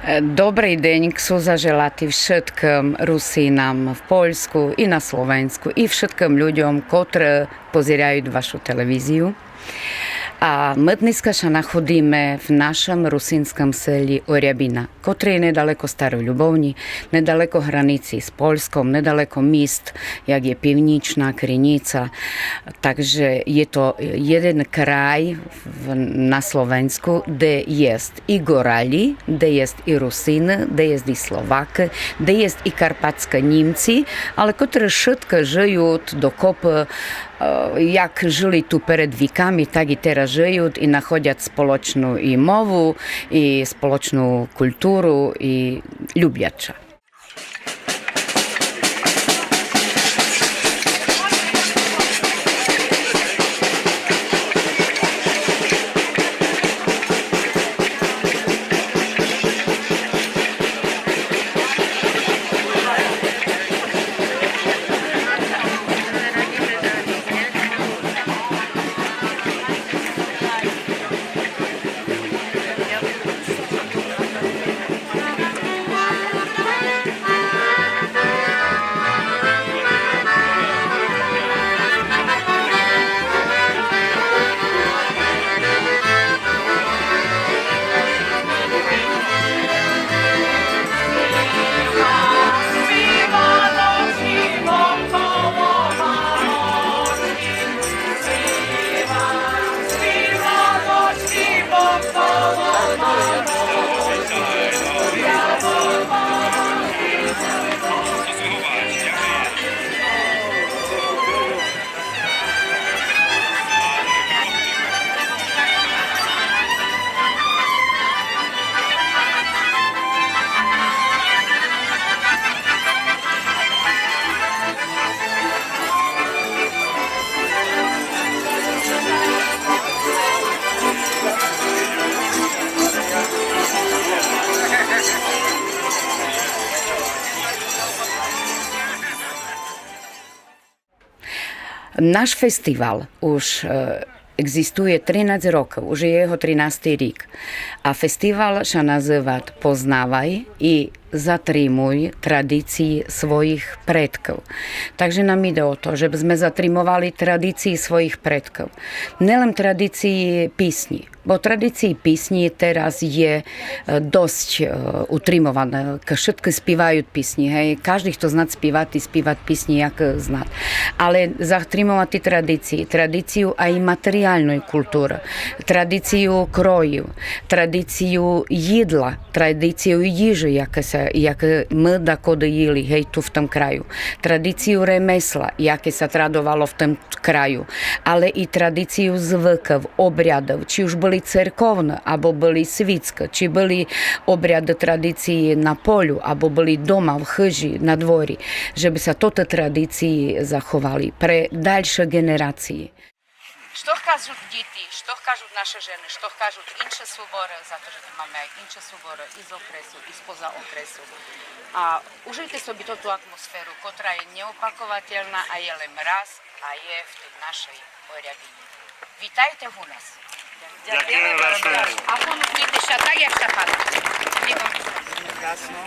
Добрий день, chcу zaželati všetkým Rusínam v Poľsku i na Slovensku i všetkým ľuďom, ktorí pozerajú vašu televíziu. A my dneska sa nachodíme v našom rusínskom seli Oriabina, ktoré je nedaleko Staroj Ľubovni, nedaleko hranici s Poľskom, nedaleko míst, jak je Pivničná, Krynica. Takže je to jeden kraj na Slovensku, kde jest i Gorali, kde jest i Rusíny, kde jest i Slováky, kde jest i Karpatské Nímci, ale ktorí všetko žijú dokopy, jak žili tu перед віками, так і teraz живуть і знаходять спільну і мову, і спільну культуру, і любляча. Náš festival už existuje 13 rokov, už je jeho 13. rok. A festival sa nazýva Poznávaj i zatrimuj tradícii svojich predkov. Takže nám ide o to, že by sme zatrimovali tradícii svojich predkov. Nelen tradícii písni, bo tradícii písni teraz je dosť utrimované. Všetky spievajú písni, hej. Každý, kto zná spívať písni, jak zná. Ale zatrimovať tradíciu aj materiálnej kultúry, tradíciu krojov, tradíciu jedla, tradíciu jiži, jak my dakody jili, hej, tu v tom kraju. Tradíciu remesla, jaké sa tradovalo v tom kraju. Ale i tradíciu zvykov, obrядов, či už boli cerkovné, alebo boli svitské, či boli obrяды tradícií na polu, alebo boli doma v chyži, na dvori, že by sa toto tradícii zachovali pre ďalšie generácie. Що кажуть діти, що кажуть наші жени, що кажуть інші собори, за те, що маємо інші собори із окресу, із поза окресу. А ужийте собі ту атмосферу, котра є неопаковательна, а є лим раз, а є в тій нашій Орябіні. Вітайте у нас. Дякую. А воно вміти ще так, як шапати. Прекрасно.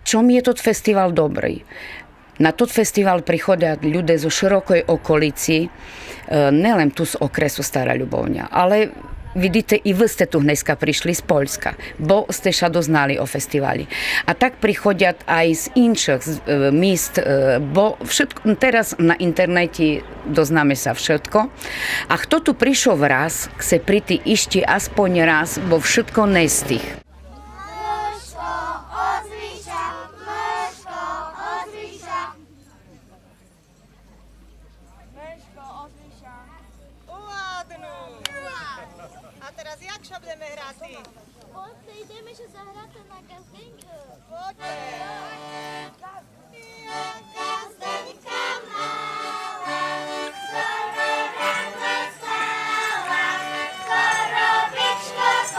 Čom je tot festival dobrý? Na tot festival prichodia ľudia zo širokej okolici, nelen tu z okresu Stará Ľubovňa, ale vidíte, i vy ste tu dneska prišli z Poľska, bo ste sa doznali o festivali. A tak prichodia aj z інших míst, bo všetko, teraz na internete doznáme sa všetko. A kto tu prišiel raz, chce prísť ešte aspoň raz, bo všetko nestih. Ideme się zagrać na gazdynkę. Gazdynka mała, skoro rano wstała, skoro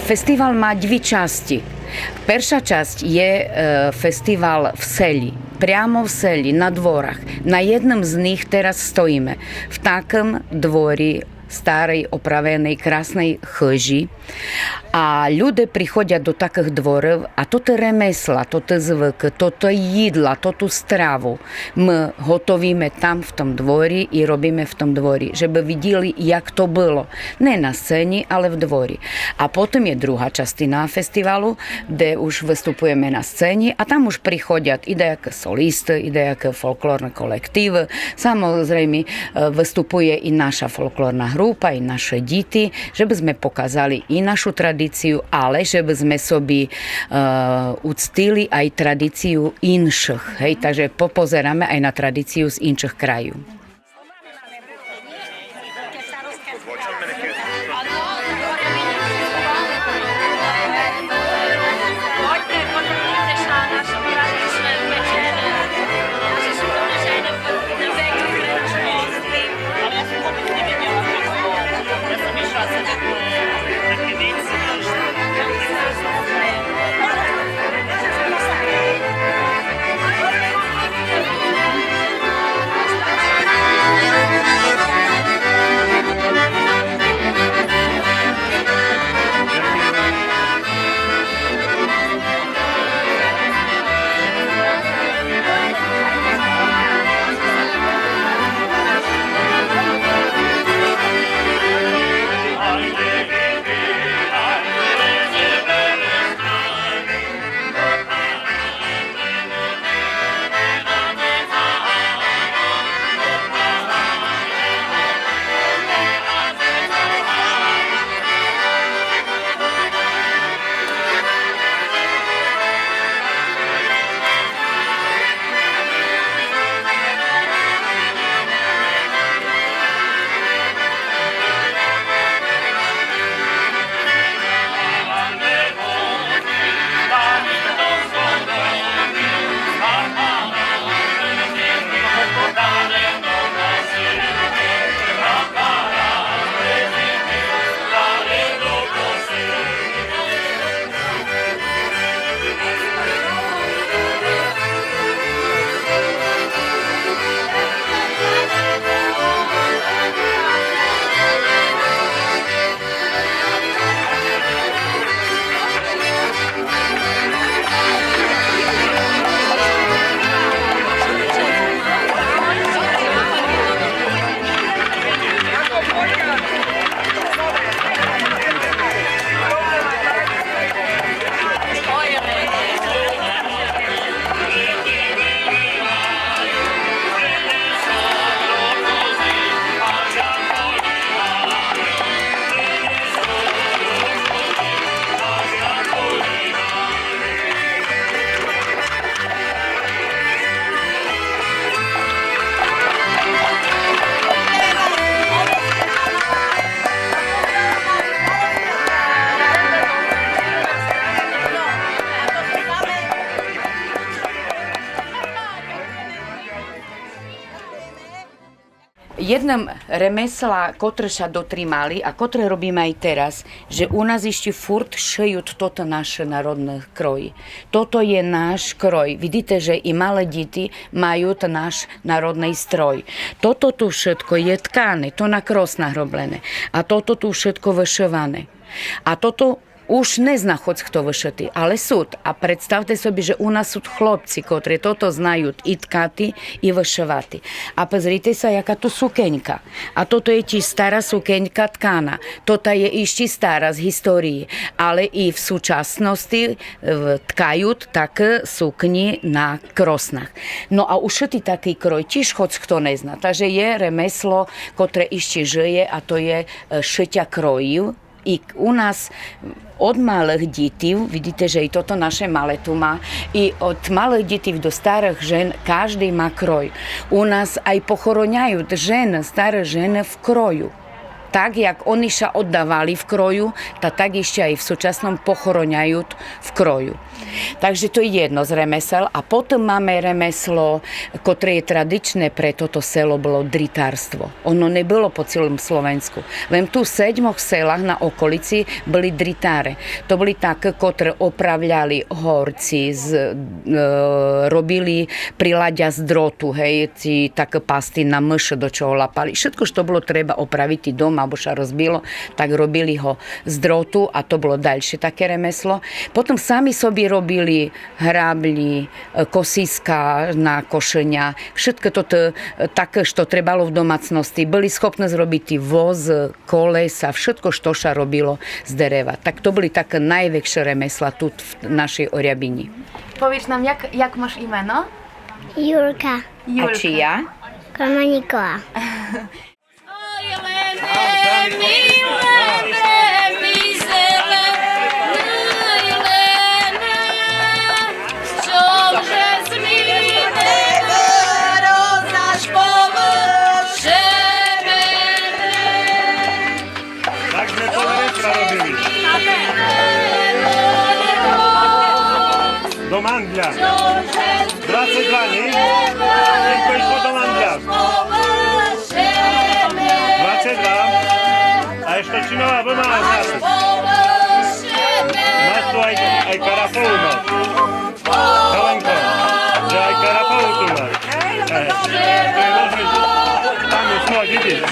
Festival má dve časti. Perša časť je festival v Seli. Priamo v Seli, na dvorach. Na jednom z nich teraz stojíme. V takom dvori starej, opravenej, krásnej chži. A ľudia prichodia do takých dvorov a toto remesla, toto zvyk, toto jídla, toto stravu my hotovíme tam v tom dvori i robíme v tom dvori, żeby videli, jak to bylo. Ne na scéni, ale v dvori. A potom je druhá častina festivalu, kde už vystupujeme na scéni a tam už prichodia i nejaké solisty, i nejaké folklórne kolektívy. Samozrejme vystupuje i naša folklórna grupa, i naše deti, żeby sme pokazali i našu tradíciu, ale żeby sme sobi uctili aj tradíciu inších. Hej, takže popozeráme aj na tradíciu z inších krajív. Jednom remesla, ktoré sa dotrimali a ktoré robíme aj teraz, že u nás ešte furt šejú toto naše národné kroji. Toto je náš kroj. Vidíte, že i malé deti majú náš národný stroj. Toto tu všetko je tkané, to na krosnách roblené. A toto tu všetko vyšované. A toto už nezná choť kto vyšetý, ale súd. A predstavte sobie, že u nás sú chlopci, ktorí toto znajú i tkati, i vyšovati. A pozrite sa, jaká tu sukeňka. A toto je tiež stará sukeňka tkana. Toto je ešte stará z histórie. Ale i v súčasnosti tkajú také sukni na krosnách. No a ušetý taký kroj tiež choď kto nezná. Takže je remeslo, ktoré ešte žije a to je šeťa krojív. I u nás od malých detí, vidíte, že i toto naše malé tu má, i od malých detí do starých žen, každý má kroj. U nás aj pochoroňajú ženy, staré ženy v kroju. tak jak oni sa oddávali v kroju, tak ešte aj v súčasnom pochoroňajú v kroju. Takže to je jedno z remesel. A potom máme remeslo, ktoré je tradičné pre toto selo, bolo dritárstvo. Ono nebylo po celom Slovensku. Len tu v 7 selách na okolici boli dritáre. To boli také, ktoré opravľali horci, robili prilaďa z drotu, hej, také pasty na myš, do čoho lapali. Všetko, čo bolo treba opraviť doma, alebo sa rozbilo, tak robili ho z drotu a to bolo ďalšie také remeslo. Potom sami sobie robili hrábli, kosiska na košenia, všetko toto také, čo trebalo v domácnosti. Byli schopní zrobiť voz, kolesa, všetko, čo sa robilo z dereva. Tak to boli také najväčšie remesla tu v našej Oriabini. Powiedz nam, jak masz imię? Julka. A či ja? Komanikowa. Tak sme poleretka robili. Do mandľa. 22, nie? Tylko išlo do mandľa. 22. A ešte činová vlna zase. Máš tu aj karafolu, no. Helenko, že aj karafolu tu máš. To je možné, tam už môj vidieť.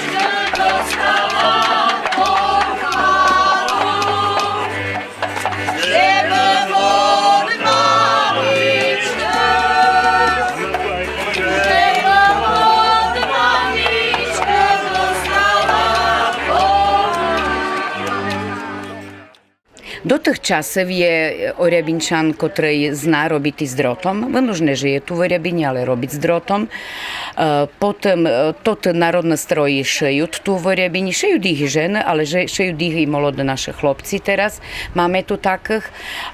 Do tých časov je Oriabinčan, ktorý zná robiť s drotom. On už nežije tu v Oriabine, ale robiť s drotom. Potom toto národné stroje šejú tu v Oriabine. Šejú ich ženy, ale šejú ich i molodé naše chlopci teraz. Máme tu takých.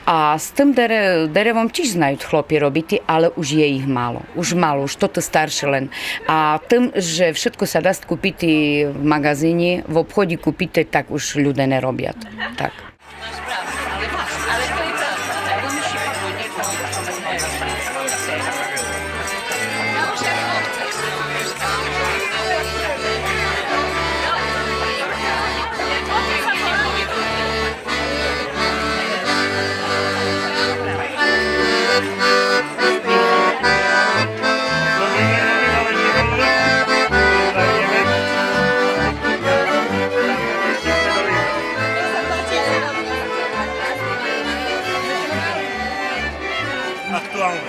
A s tým derevom tiež znajú chlopi robiť, ale už je ich málo. Už toto staršie len. A tým, že všetko sa dá kúpiť v magazíne, v obchode kúpiť, tak už ľudia nerobia. Tak. Aktuálne.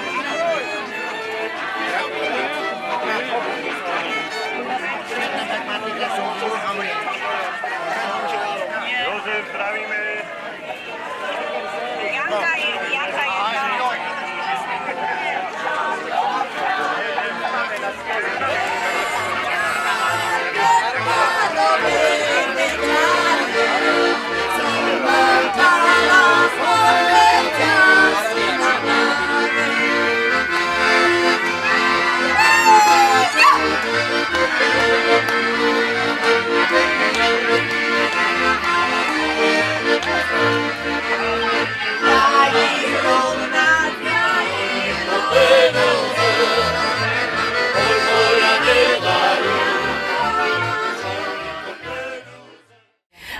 Jozef, zdravíme.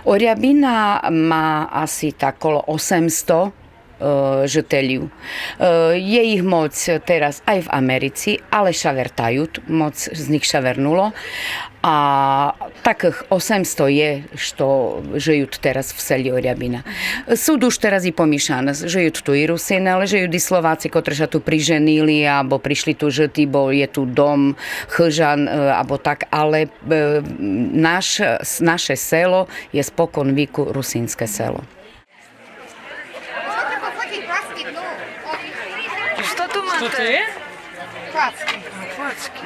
Oriabina má asi tak okolo 800 žiteľov. Je ich moc teraz aj v Americi, ale šavertajú, moc z nich šavernulo. A takých 800 je, što žijú teraz v seli Oriabina. Sú už teraz i pomíšané, žijú tu i Rusiny, ale žijú i Slováci, ktorí sa tu priženili, alebo prišli tu žiť, bo je tu dom, chyžan, alebo tak, ale naše selo je spokon víku rusínske selo. Что to je? Płacki. Płacki.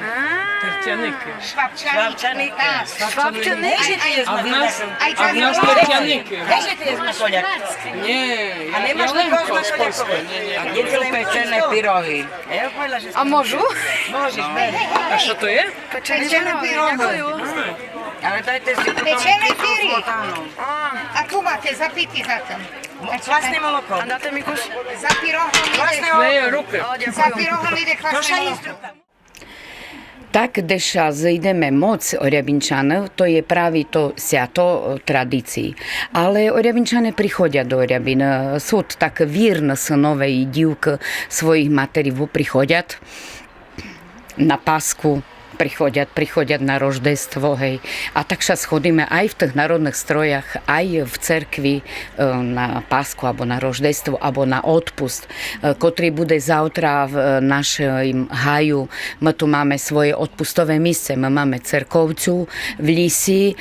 Tertianyky. Szwabczanyki. A w nas tertianyky. Jakie to jest Makolia? Nie, Ale masz Jalenko taką z Polski. Nie. Jakie peczone pirogi. Ja powiedziała, że A можу? możesz, A co to je? peczone pirogi. Ale dajte si potom Pečené pitnú pyry. smotánu. A tu máte zapity za to. Kvasné moloko. Za pyrohom Kvasné ide, Leje ruky. za pyrohom ide kvasné moloko. Tak, deša zjdeme moc Oriabinčanov, to je práve to siato tradícií. Ale Oriabinčane prichodia do Oriabin. Sú tak vírne synové i dívky svojich materí prichodiat na Pásku, prichodiat na roždestvo, hej. A tak sa schodíme aj v tých národných strojach, aj v cerkvi na Pásku, alebo na roždestvo, alebo na odpust, ktorý bude zautra v našom haju. My tu máme svoje odpustové místce. My máme cerkovcu v Lisi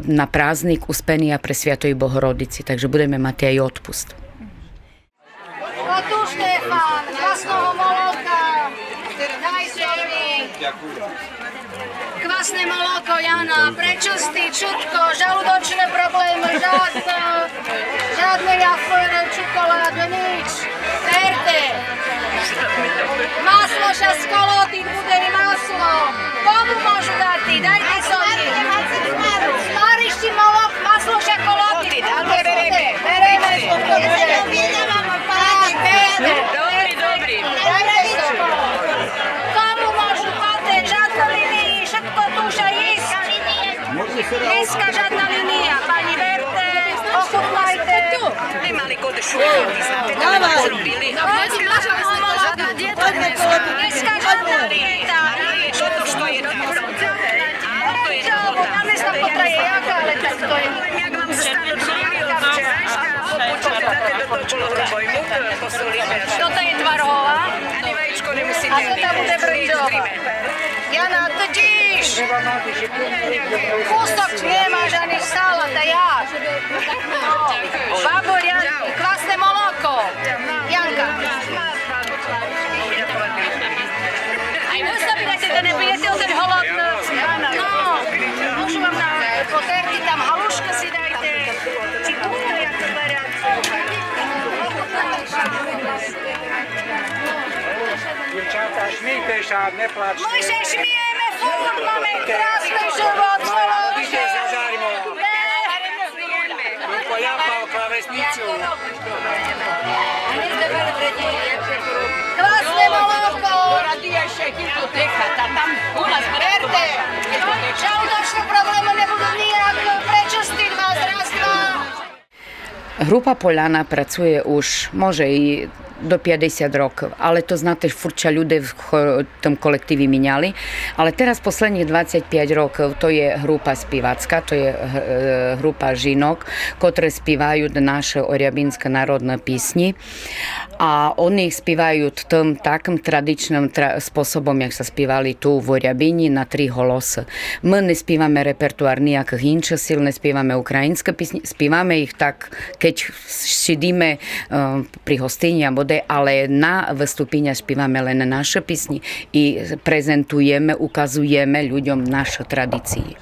na prázdnik Uspenia pre Sviatoj Bohorodici. Takže budeme mať aj odpust. A tu Štefan, kvasného moloka. Dajte mi. Kvasné moloko, Jana, prečustý, čutko, žalúdočné problémy, žiadne jafere, čokoládu, nič. Verte. Maslo ša z koloty, bude i maslo. Komu môžu dať ty? Dajte soky. Smarišti molok, maslo ša koloty. Bereme. Dobrý. Dajte soky. Komu môžu patent, žiadna linii, všetko tu už aj jísť. Dneska žiadna linia, pani verte, ochutnajte. Nemali kode šukový, znáte, to zrobili. Dneska žiadna linia, toto što je dobro. To je dobro. Namestna potra je jaka, ale tak to je. Jak vám stavili jaka včerajška, počítate do toho človekoj múk, posolíme. Toto je tvarohová. Ani vajíčko nemusíte. A to tam bude brďo. Jana, to díš. Kúsok nemáš ani salát a ja. Babor, kvasné moloko. Janka. Aj vy sa vydajte, to nebudete ten holod. No, môžu vám na poterky tam haluška si dajte. Či túto, jak to beria. Dievčatá, šmíjte sa, neplačte. My sa šmiejeme furt, máme krásny život, Idite zadarmo. Poľapal klavesnicu. Kvasné moloko. Verte, žalúdočné problémy nebudú nijak prečistiť vás, raz, dva. Grupa Poľana pracuje už, môže i do 50 rokov, ale to znáte, furča ľudia v tom kolektívi miňali. Ale teraz posledných 25 rokov to je grupa spivacká, to je grupa žinok, ktoré spievajú naše oriabinské národné písni. A oni ich spievajú tým takým tradičným spôsobom, jak sa spievali tu v Oriabini na 3 holosy. My nespívame repertoár nejakých inších síl, nespívame ukrajinské písni, spívame ich tak, keď sedíme pri hostine ale na vystúpenia spívame len naše písni i prezentujeme, ukazujeme ľuďom naše tradície.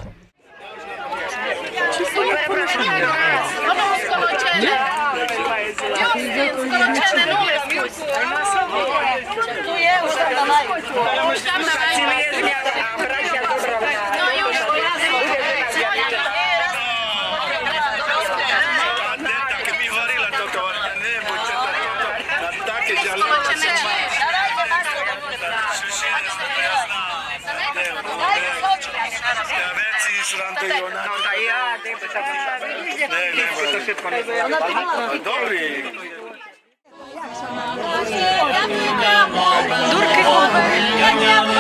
Dobrý.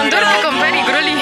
Durky con very grulli.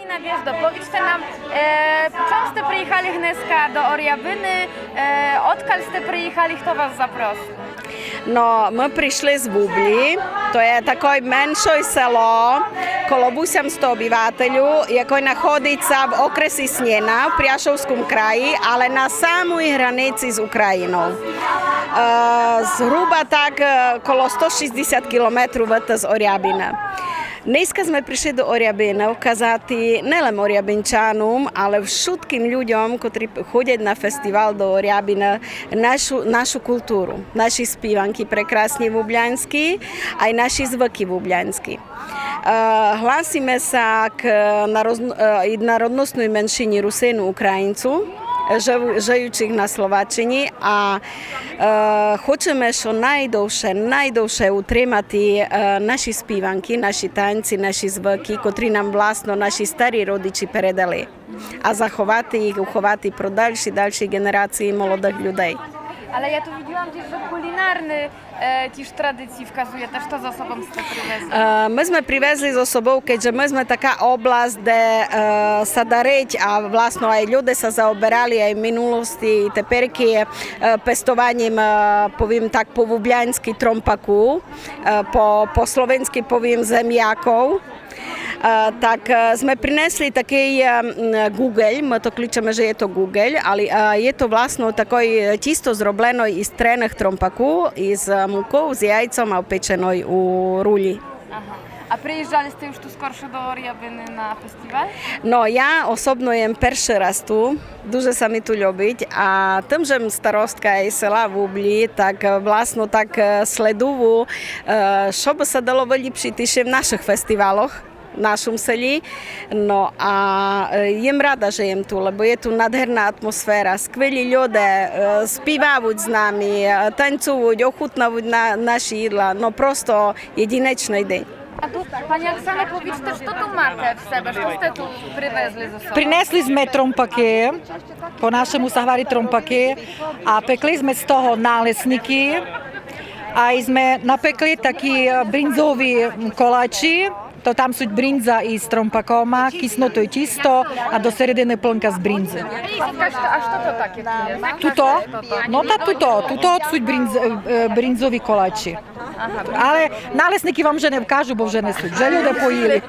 Pani Nadeždo, powiedzcie nam, czemu ste przyjechali dneska do Orjabyny, odkąd ste przyjechali, kto was zaprosił? No, ми прийшли з Бублі, то є таке менше село, коло 800 обивателів, яке знаходиться в окресі Снєна, в Пряшовському краї, але на самій границі з Україною. Згруба так коло 160 кілометрів з Орябіна. Dneska sme prišli do Orjabina ukázať nielen Orjabinčanom, ale všetkým ľuďom, ktorí chodia na festival do Orjabina, našu kultúru, naši spívanky prekrásne vubľanskí, aj naši zvyky vubľanskí. Hlásime sa k národnostnej menšine Rusinu Ukrajincu, żyjących na Slovačini a chcemy, що найдовше утримати наші співанки, наші танці, наші звуки, котрі нам власно наші старі родичі передали, а заховати їх, уховати про дальші генерації молодих людей. Ale ja tu widziałam też, że kulinarny też tradycji wskazuje, też to za sobą ste привезли. Ми sme привезли за собою, keďže my sme taká oblasť, kde sa dariť a vlastno aj ľudia sa zaoberali aj v minulosti, teperky pestovaním, poviem tak po vubľansky trompaku, po slovensky poviem zemiakov. Tak sme prinesli taký Google, my to kličeme, že je to Google, ale je to vlastno takoj čisto zrobleno iz trených trompaku, iz mukou, z jajcom a upečenoj u ruli. Aha. A приїжджалiste już tu скорше до Орjabyny na festiwal? No ja osobno jem перший раз tu, дуже sa mi tu ľúbiť a tým, že starostka із села Вублі, так власно так следую, що би се дало виліпшити ще в наших фестивалах, в нашому селі. No a jem rada, že jem tu, lebo je tu nádherná atmosféra, skvelí ľudia, spívajú s nami, tancujú, ochutnajú naši jedla, no prosto jedinečný deň. A tu, pani Оксана, powiedzcie, що tu máte v sebe, що ste tu привезли за собою? Принесли sme trompaky, po našemu sa hovorí trompaky, a pekli sme z toho nálesníky, a sme napekli takí brinzový koláči. To tam sú brinza i s trompakoma, kysnuté tisto a do serediny plnka z brinzy. A що to таке jest? Tuto? No tuto sú brinzový koláči. Ale nálesníky vám že nevkážu, bo že nesú, že ľudia pojili.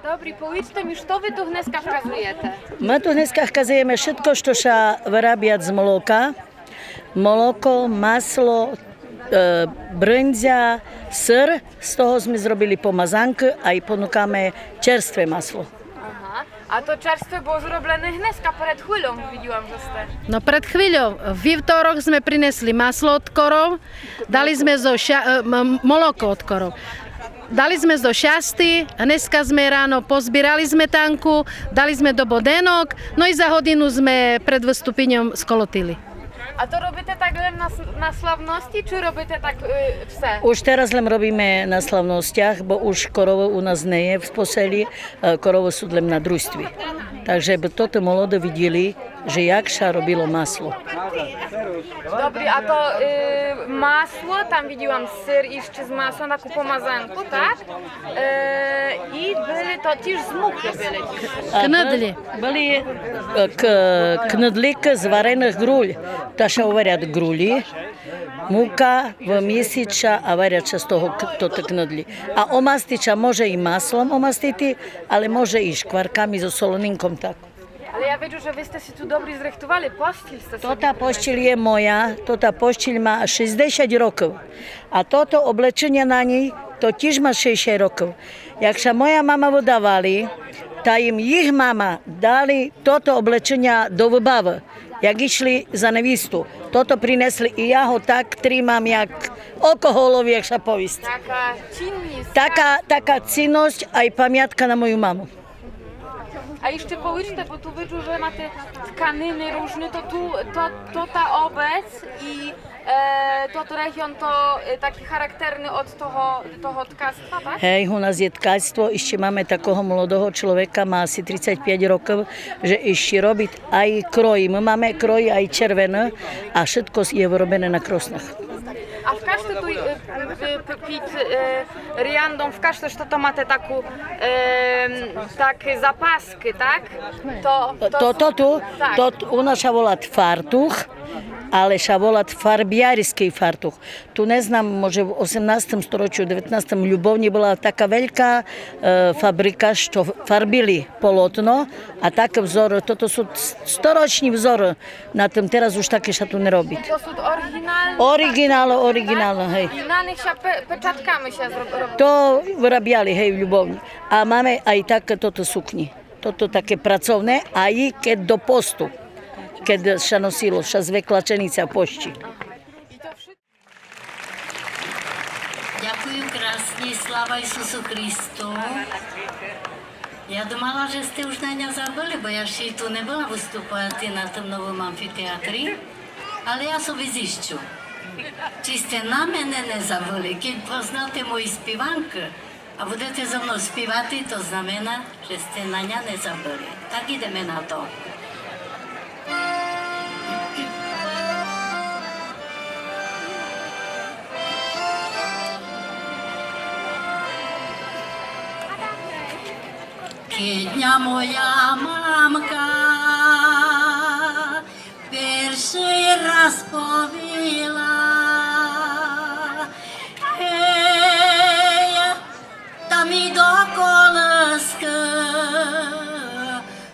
Добрі, powiedzcie mi, що ви тут dneska вказуєте? My tu dneska wskazujemy wszystko, co się wyrabia z moloka. Moloko, masło, brędzia, syr. Z toho sme zrobili pomazankę, a i ponukamy czerstwe masło. Ага. А то черстве було зроблене dneska перед хвилем, widziałam, że ste. No pred chvíľou, vівторок sme prinesli maslo od korov, dali sme moloko od korov. Dali sme do šasty, dneska sme ráno pozbierali smetanku, dali sme do bodenok, no i za hodinu sme pred vystúpením skolotili. A to robíte takhle na slavnosti, či robíte tak все? Už teraz len robíme na slavnostiach, bo už korovo u nás nie je v poseli, korovo sú len na družství. Takže by toto молодо videli, že jakša robilo maslo. Dobry, a to masło, tam widziałam syr jeszcze z masłem, taką pomazanku, tak? I byli to też z muki byli. Knedli. Byli knedlik z варених груль. Та ще варять грулі, мука в місяця, а варять з того кнодлі. А омастича може і маслом омастити, але може і шкварками з солонинком так. Ale ja wiedzę, że wyście się tu dobrze zrechtowali, pościel ste sobie. Tota pościel je moja, tota pościel ma 60 rokov. A toto oblečenie na nej, to tiež má 60 rokov. Jak sa moja mama vydávali, tá im ich mama dali toto oblečenia do vybavu. Jak išli za nevistu, toto prinesli i ja ho tak trímam, jak alkoholovi, jak sa povist. Taka czynność. Taká cinnosť aj pamiatka na moju mamu. A jeszcze połyczte, bo tu widzę, że ma te tkaniny różne, to ta obec i to region to taki charakterny od toho tkactwa, tak? Hej, u nás je tkactvo, ešte máme takého mladého človeka, má asi 35 rokov, že ešte robiť aj kroj. My máme kroj aj červené a všetko je vyrobené na krosnach. A w każdy tu pit riandą, w każdy to ma te takie zapaski, tak? To tu, u nás sa volá fartuch, ale sa volá farbiarský fartuch. Tu neznám, može v 18. storočiu, 19. v Ľubovni bola taká veľká fabrika, što farbili polotno a také vzor, toto sú storoční vzor, na tom teraz už také sa tu nerobí. To sú originálne? Originálne, hej. I na nich się pečatkami się robi. To vyrabiali, hej, v Ľubovni. A máme aj také toto sukni. Toto také pracovné, aj keď do postu. Keď sa nosilo, sa zvekla čenica pošti. Ďakujem krásne, sláva Isusu Kristu. Ja думала, že ste už na ňa zabili, bo ja ще tu nebola vystúpať na tom novom amfiteátri, ale ja sobie zišťu. Či ste na mene nezabili, keď poznáte moju spievanku a budete so mnou spívať, to znamená, že ste na ňa nezabili. Tak ideme na to. Keď mňa moja mamka pierwszy raz povila, hej, tam mi do koleska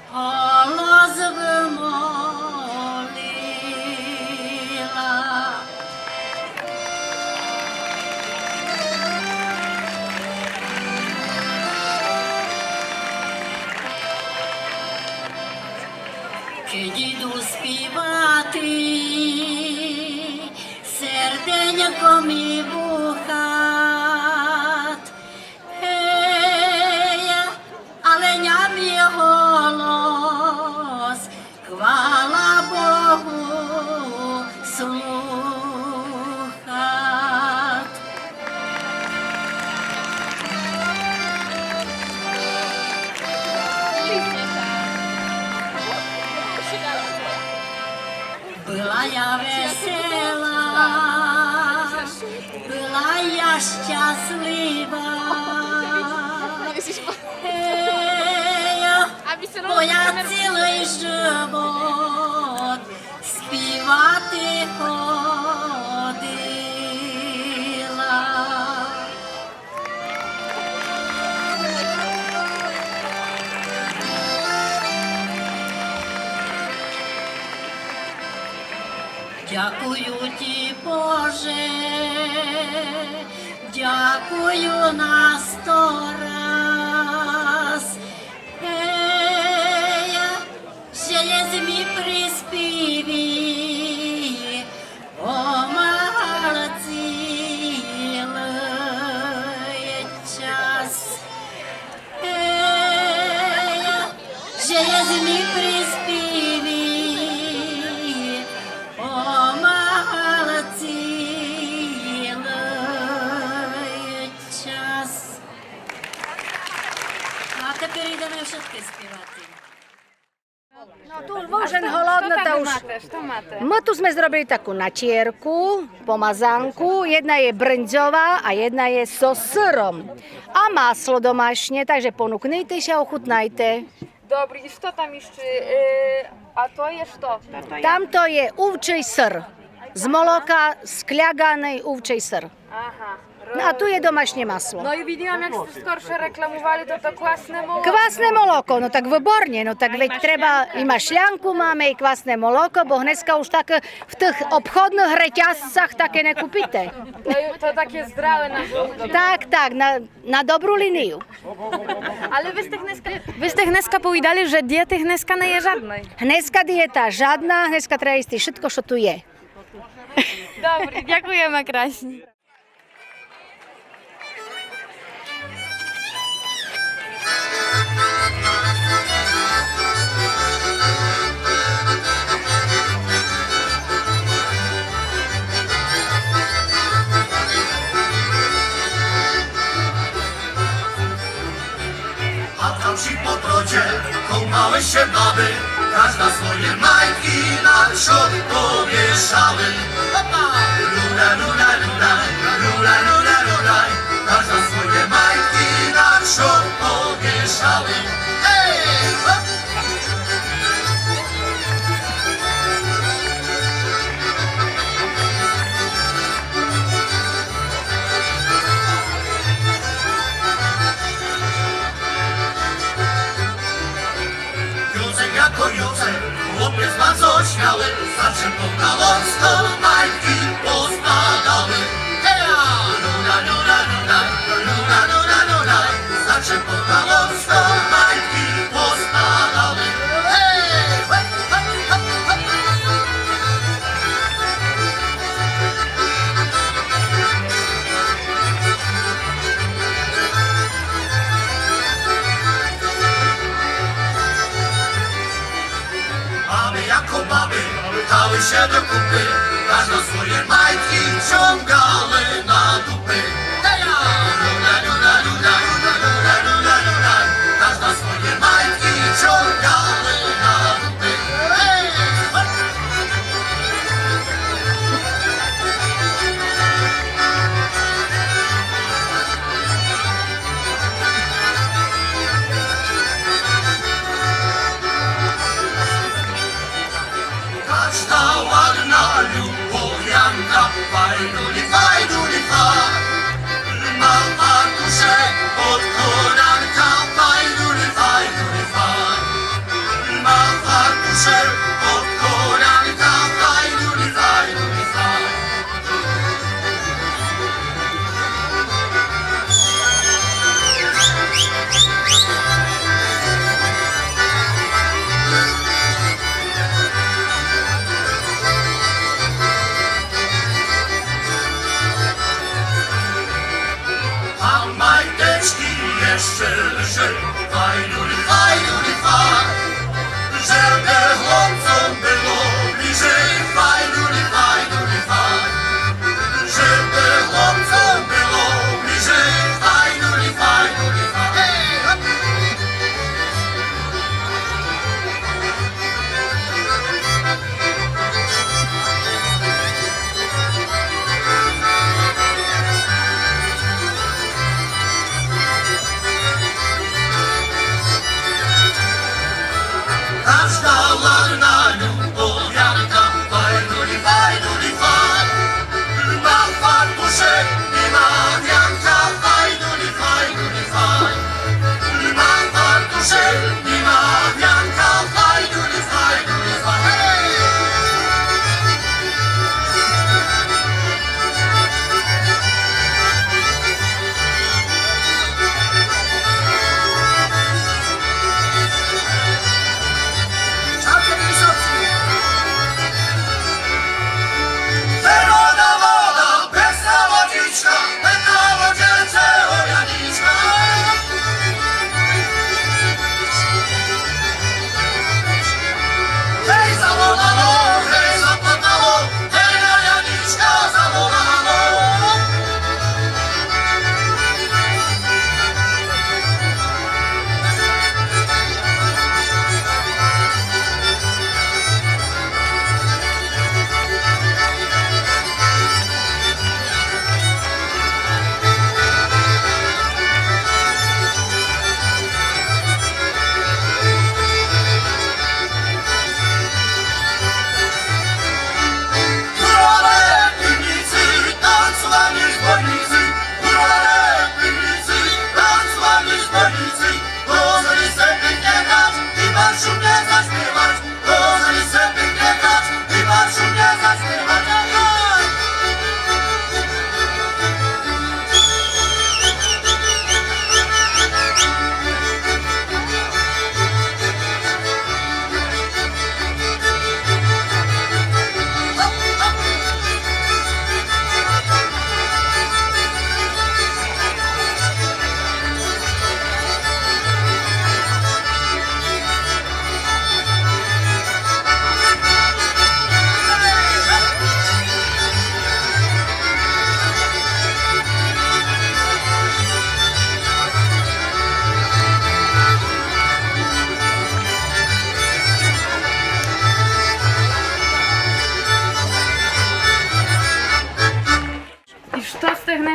hlas vymolila. Keď idú spívati, serdeňko mi búchať. Hej, ale ňa mi holos, chvála Bohu, slúchať. Была я весела, была я счастлива. Моя цілий живот співати ходила. Дякую ті, Боже, дякую на 100 раз. Ей, желез ми приспіві, помагала цілий час. Ей, желез ми приспіві, помагала tepер ideme všetky spievať. No tu vožen holodno, to už... My tu sme zrobili takú načierku, pomazánku. Jedna je bryndzová a jedna je so syrom. A maslo domášne, takže ponúknite sa, ochutnajte. Dobry, i što tam jeszcze? A to jest to? Tamto je ovčej syr. Z moloka skľaganej ovčej syr. Aha. No a tu je domašne maslo. No i widziałam, jak ste skorsze reklamowali, to kwasne moloko. Kvasné moloko, no tak výborne, no tak veď treba, i mašľanku máme, i kvasné moloko, bo dneska už tak v tých obchodných reťazcach také nekúpite. To takie zdrawe na żołądek. Tak, na dobrú liniu. Ale wy ste dneska powiedzieli, że diety dneska nie je żadnej. Dneska dieta žádna, dneska treba jísť všetko, čo tu je. Dobry, dziękujemy kraśnie. A tam przy potrocie kąpały się baby, każda swoje majtki na przód powieszały. Lula, lula, lula, lula, lula, lula, każda swoje majtki na przód powieszały. Hej, hop! Józef jako Józef, chłopiec bardzo śmiały, zawsze pod gałązką majtki pospadały. Heja! Lula, lula, lula, lula, lula, lula, zawsze pod gałązką majtki pospadały. Hej! Hop, hop, hop, hop. Mamy jako baby pytały się do kupy, każda swoje majtki ciągały na dupy. Heja! Lula, lula, lula, lula, lula, lula, każda swoje majtki ciągały na dupy. Hej! Hop! Każda ładna lubojanka, fajduli, fajduli, faj. Ma fartuszek od kolanka, fajduli, fajduli, faj. Ma fartuszek od kolanka, fajduli, fajduli, faj. A majteczki jeszcze lży, fajduli, fajduli, faj. Żeby chłopcom było bliżej, fajduli, fajduli, faj. Żeby chłopcom było bliżej, fajduli, fajduli, faj. Hej, hop!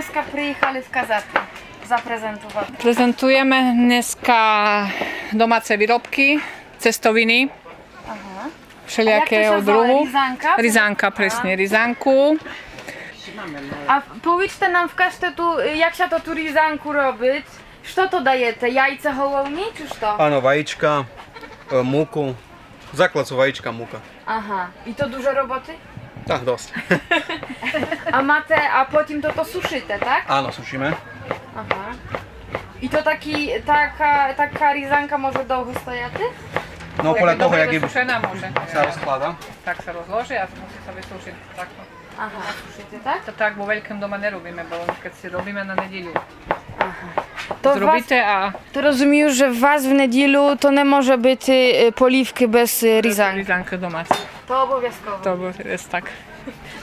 dneska przyjechali w Kazaty zaprezentować? Prezentujemy dneska domáce výrobky, cestoviny, všelijakého druhu. Rizanka? Rizanka, presne, rizanku. A powiedzcie nam w każde tu, jak się to tu rizanku robić? Co to dajete? Jajce hołowni, czy co? Áno, vajíčka, múku. Základ sú vajíčka, múka. Aha. I to dużo roboty? Tak, dosť. A potem to suszyte, tak? Áno, sušíme. Aha. I to taka rizanka może długo stojati? No podľa toho, jak je Sušená môže. sa rozkladá. Tak sa rozloží a musí sa vysúšiť takto. Aha, suszyte, tak? To tak vo veľkém doma nerobíme, bo keď si robíme na nedieľu. To Zrobíte a... To rozumiem, że was w niedzielu to nie może być poliwki bez rizanki. Rizanka domáca. To obowiązkowo. To jest tak.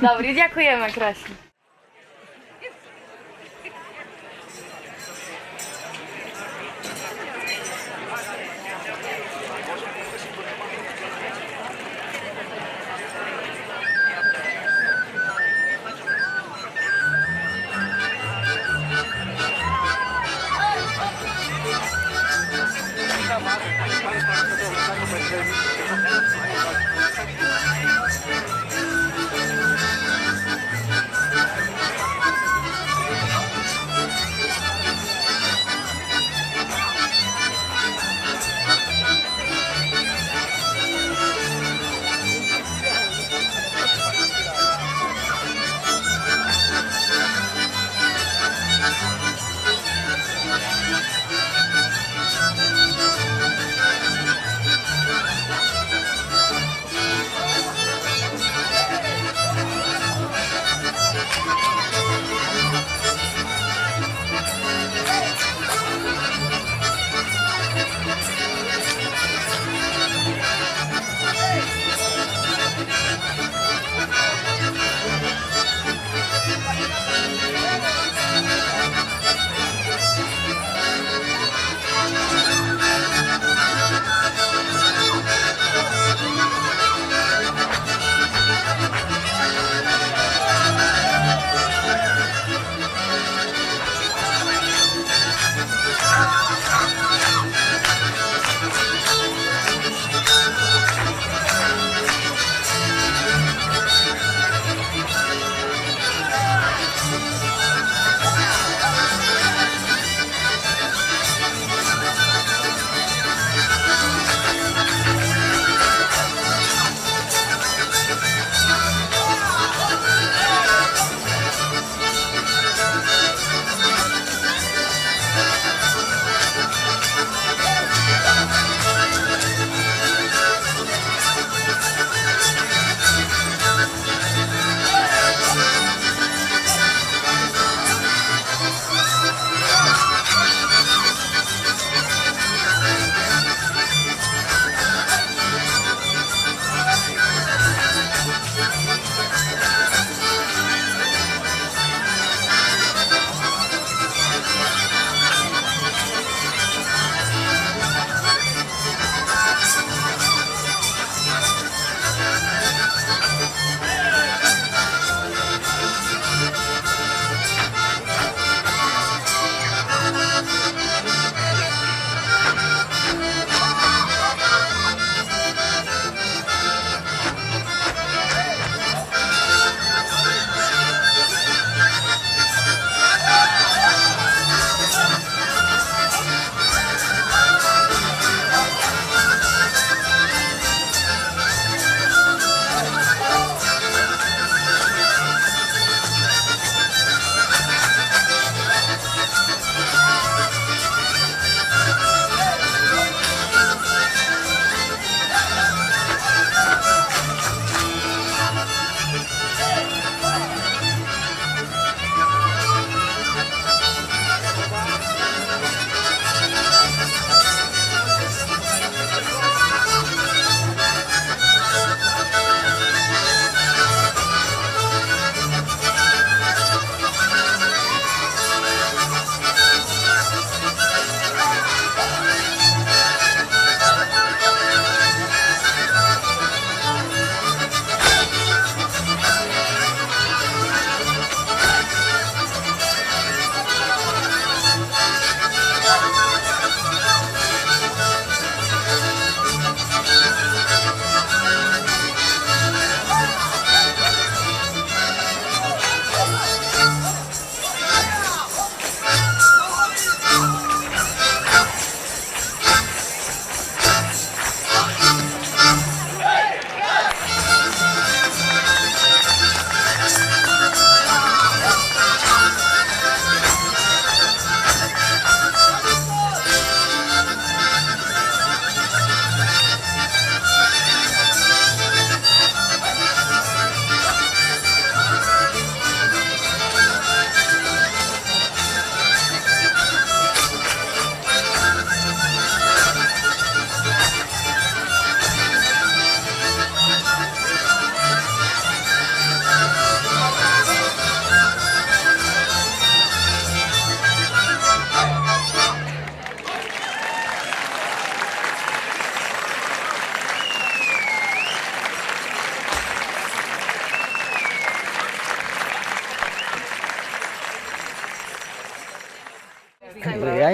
Dobry, dziękujemy kraśnie.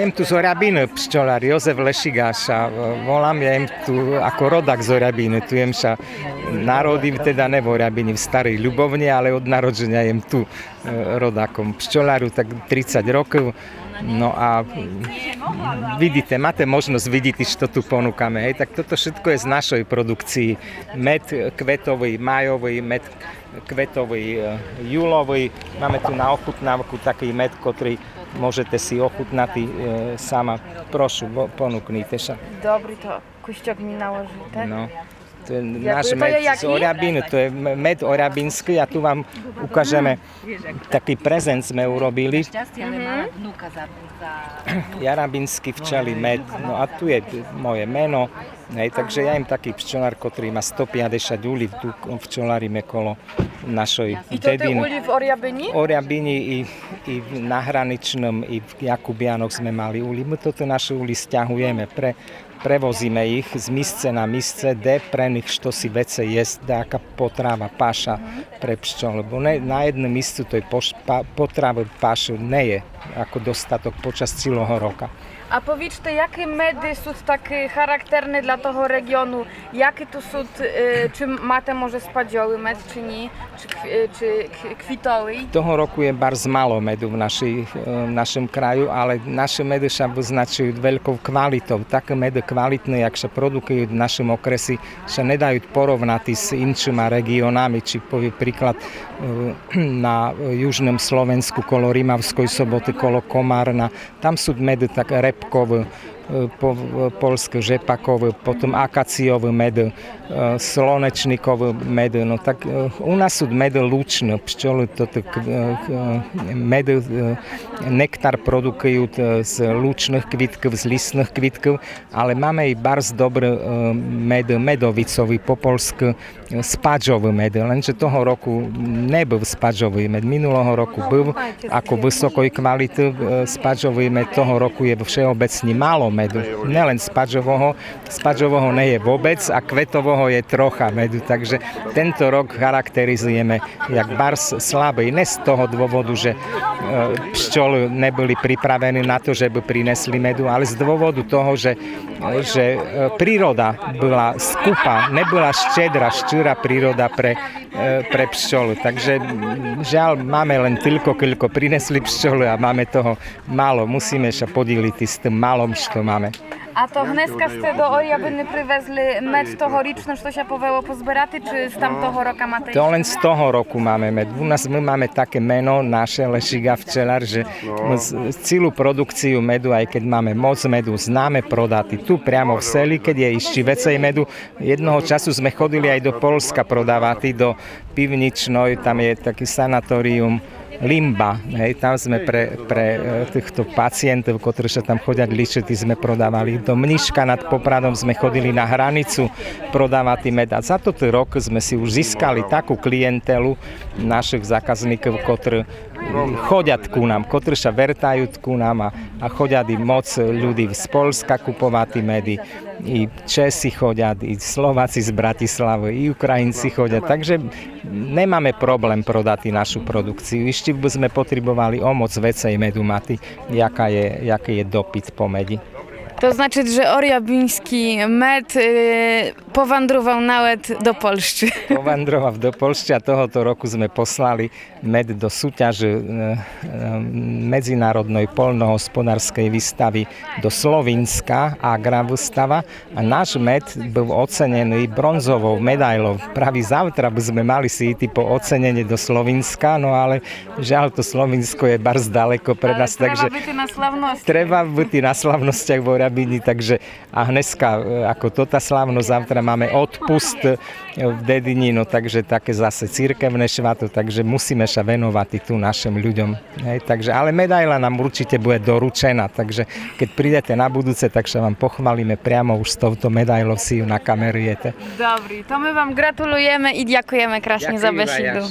jem tu z Oriabiny, pščolár Jozef Lešigáša. Volám, ja jem tu ako rodak z Oriabiny. Tu jem sa narodil, teda ne v Oriabini, v Starej Ľubovne, ale od narodženia jem tu rodakom pščoláru, tak 30 rokov. No a vidíte, máte možnosť vidieť, čo tu ponúkame. Hej, tak toto všetko je z našej produkcii. Med kvetový, májový, med kvetový, júlový. Máme tu na ochutnávku taký med, ktorý môžete si ochutnať sama. Prošu, ponúknite sa. Dobrý, to kušťok mi naložíte. No. To je náš med z Oriabiny, to je med oriabinský a tu vám ukážeme, taký prezent sme urobili. Jarabinský včelí med, no a tu je moje meno, takže ja im taký pčolár, ktorý má 150 úli, tu včelárime kolo našej dediny. I to tie úli v Oriabini? Oriabini i na Hraničnom, i v Jakubianoch sme mali úli. My toto naše úli stiahujeme, prevozíme ich z misce na misce, pre nich što si vece jest, taká potrava, paša pre pščol, lebo na jednom miscu to je potrava pašu nie je ako dostatok počas celého roka. A powiedzcie, jakie medy są takie charakterne dla toho regionu? Jakie tu są, czy máte może spadzioły med, czy nie? Czy kwitowy? Toho roku je bardzo málo medu v našom kraju, ale naše medy sa vyznačujú veľkou kvalitou. Také medy kvalitné, jak sa produkujú v našom okresi, sa nedajú porovnať s inčíma regionami, či povie príklad na južnom Slovensku kolo Rimavskej Soboty, kolo Komárna. Tam sú medy tak repkové, polské žepakové, potom akaciové medy, slonečníkové medy. No tak u nás sú medy lučné, pščoly medy, nektar produkujú z lučných kvitkov, z listných kvitkov, ale máme i bardzo dobrý med, medovicový, po polsky spadžový med, lenže toho roku nebol spadžový med. Minulého roku byl ako vysokej kvality spadžový med, toho roku je všeobecne málo medu. Nelen spadžového nie je vôbec a kvetového je trocha medu, takže tento rok charakterizujeme jak bars slabý. Ne z toho dôvodu, že pščoly neboli pripravení na to, že by prinesli medu, ale z dôvodu toho, že príroda bola skúpa, nebola ščedrá príroda pre pščoly. Takže žiaľ, máme len toľko, koľko prinesli pščoly a máme toho málo. Musíme sa podeliť s tým malom, čo máme. A to dneska ste do Oriabiny privezli med tohoričný, čo sa povelo pozberaty, či z tamtoho roka máte? To len z toho roku máme med. U nás my máme také meno, naše Lešiga včelár, že celú produkciu medu, aj keď máme moc medu, známe prodať tu priamo v seli, keď je ešte vecej medu. Jednoho času sme chodili aj do Polska prodávať, do Pivničnej, tam je taký sanatórium Limba, hej, tam sme pre týchto pacientov, ktorí sa tam chodia ličiť, sme prodávali. Do Mniška nad Popradom sme chodili na hranicu prodávať med. A za toto rok sme si už získali takú klientelu našich zákazníkov, ktorí chodia ku nám, ktorí sa vertajú ku nám a chodia i moc ľudí z Polska kupovať medy. I Česi chodia, i Slováci z Bratislavy, i Ukrajinci chodia. Takže nemáme problém prodať našu produkciu. Ešte by sme potrebovali o moc vecej medu mať, jaký je dopyt po medi. To znaczy, że oriabiński med powędrował nawet do Polski. Powędrował do Polski, a tohoto roku sme poslali med do súťaže medzinárodnej poľnohospodárskej výstavy do Slovinska, Agravýstava, a náš med byl ocenený bronzovou medailou. Práve závtra by sme mali si ísť po ocenenie do Slovinska, no ale žiaľ, to Slovinsko je bardzo daleko pre nás, takže treba byť na slavnostiach v Oriabini, takže a dneska ako tota slávnosť, závtra máme odpust v dedini, no takže také zase cirkevné švato, takže musíme sa venovať tu našim ľuďom. Hej, takže, ale medaila nám určite bude doručená, takže keď prídete na budúce, tak sa vám pochválime priamo už s touto medailou, si ju nakamerujete. Dobrý, to my vám gratulujeme i ďakujeme krásne za besedu.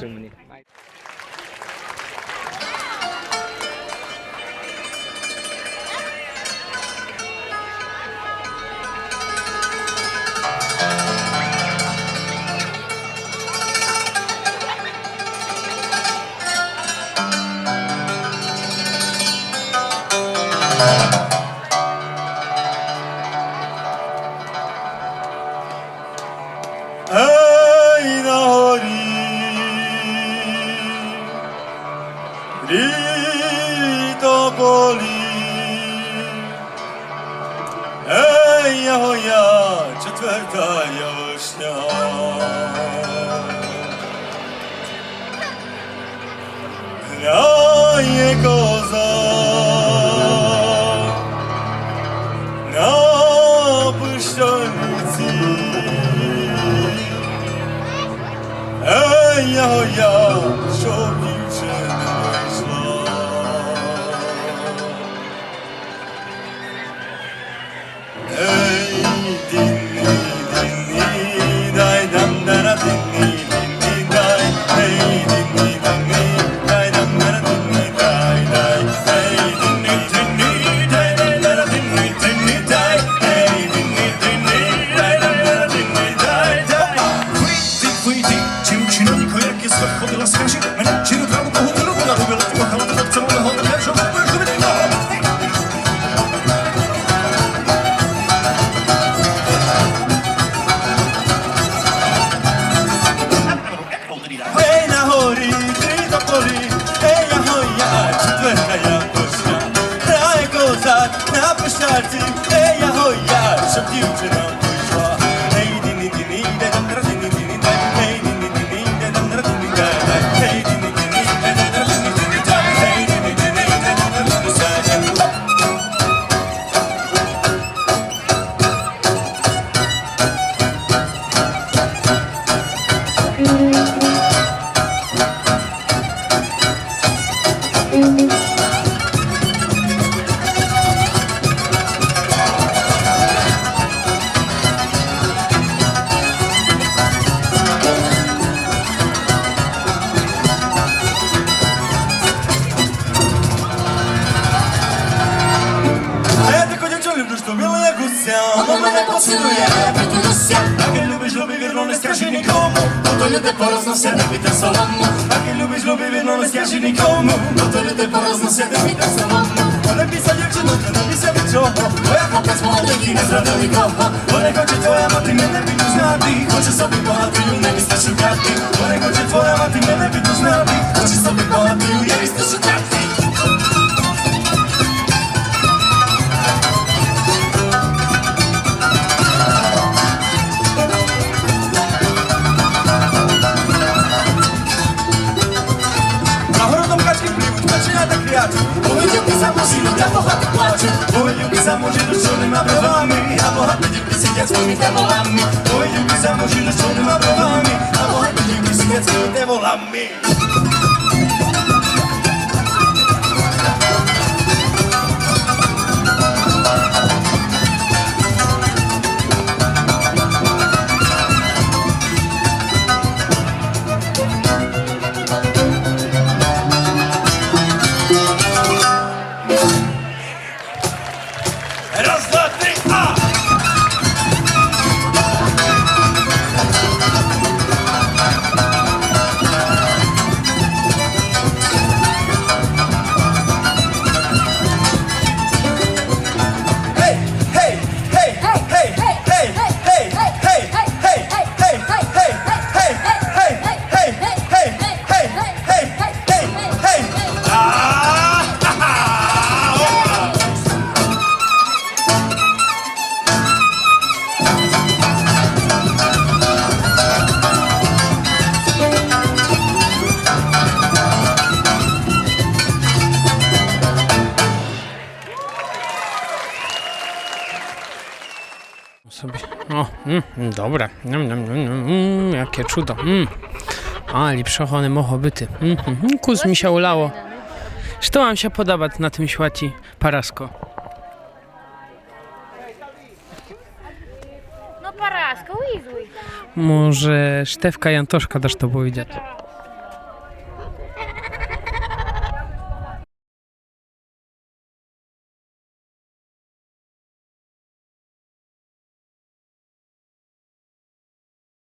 moja czwarta jaśnia. Graje koza na puszczalnicy. Ja, człowicze myśla. Ej, dinni, dinni, daj dam dara dinni, dinni, daj. Ej, dinni, dinni, daj dam dara dinni, daj, daj. Ej, dinni, dinni, daj dam dara dinni, dinni, daj. Ej, dinni, dinni, daj dam dara dinni, daj, daj. Wyjdy, dziewczynonko, jak jest chodila z kaszy, mnie ci rukało po hotelu, bo na lubię lat kochała, to chcę mu na hotelu, że możesz do mnie. Ej, na hori, tri do poli, ej, ja hoja, czwarta jakośnia. Graje kozak na puszczalcy, ej, ja hoja, щоб дівчина пішла. Ей, дini, dini, дай дам дара dini, dini, дай. Ей, dini, dini, дай дам дара dini, дай, дай. Ей, dini, dini, дай дам дара dini, dini, дай. Ей, dini, dini, дай дам дара dini, дай. Я таку дівчину люблю, що біла як гуся. Вона мене поцілує, притулюся. Так і любиш, люби, вірно, не скажи нікому. Бо то люди порозносять, не піде солому. Так і любиш, люби, вірно, не скажи нікому. Бо то люди порозносять, не піде солому. Вона піса дівчину, то не піса від чого. Бо я хлопець молодий і не зрадив нікого. Бо не хоче твоя мати мене піду знати. Хоче собі багатою невісту шукати. Бо не хоче твоя мати мене піду знати. Хоче собі багатою невісту шукати. Powiedziałby zamoży, luda bohaty płacze. Powiedziałby zamoży, duszony ma browami. A bohaty dziewki sypiać swoimi demolami. Powiedziałby zamoży, duszony ma browami. A bohaty dziewki sypiać swoimi demolami. Raz, dwa, trzy, a! Sobie. O, dobre. Jakie cudo. Ali, przechowane mochobyty. Kus mi się ulało. Co wam się podoba na tym świecie, Parasko? No Paraska, uizuj. Może Stefka Jantoszka dasz to powiedzieć?